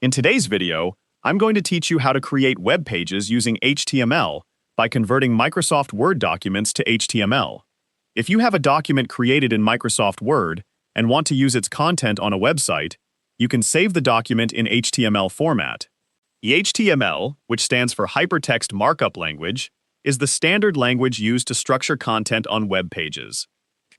In today's video, I'm going to teach you how to create web pages using HTML by converting Microsoft Word documents to HTML. If you have a document created in Microsoft Word and want to use its content on a website, you can save the document in HTML format. HTML, which stands for Hypertext Markup Language, is the standard language used to structure content on web pages.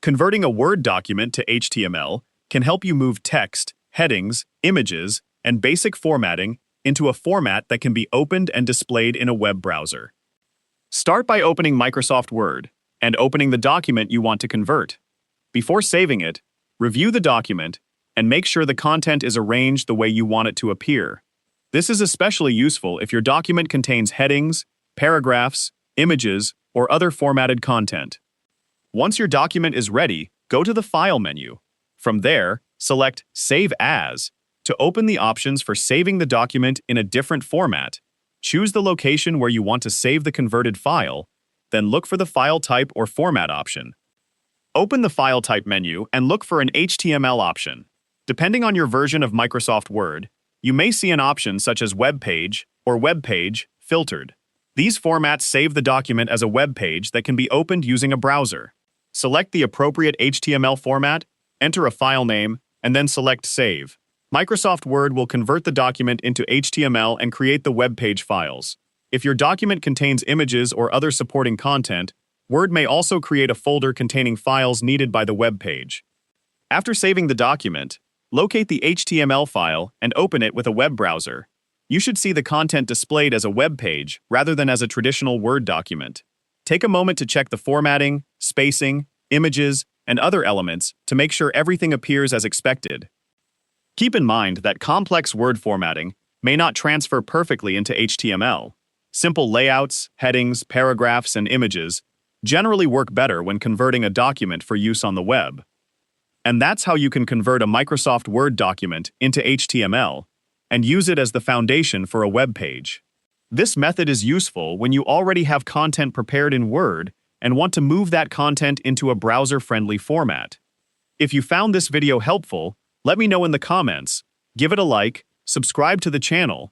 Converting a Word document to HTML can help you move text, headings, images, and basic formatting into a format that can be opened and displayed in a web browser. Start by opening Microsoft Word and opening the document you want to convert. Before saving it, review the document and make sure the content is arranged the way you want it to appear. This is especially useful if your document contains headings, paragraphs, images, or other formatted content. Once your document is ready, go to the File menu. From there, select Save As to open the options for saving the document in a different format. Choose the location where you want to save the converted file, then look for the File Type or Format option. Open the File Type menu and look for an HTML option. Depending on your version of Microsoft Word, you may see an option such as Web Page or Web Page Filtered. These formats save the document as a web page that can be opened using a browser. Select the appropriate HTML format, enter a file name, and then select Save. Microsoft Word will convert the document into HTML and create the web page files. If your document contains images or other supporting content, Word may also create a folder containing files needed by the web page. After saving the document, locate the HTML file and open it with a web browser. You should see the content displayed as a web page rather than as a traditional Word document. Take a moment to check the formatting, spacing, images, and other elements to make sure everything appears as expected. Keep in mind that complex Word formatting may not transfer perfectly into HTML. Simple layouts, headings, paragraphs, and images generally work better when converting a document for use on the web. And that's how you can convert a Microsoft Word document into HTML and use it as the foundation for a web page. This method is useful when you already have content prepared in Word and want to move that content into a browser-friendly format. If you found this video helpful, let me know in the comments, give it a like, subscribe to the channel,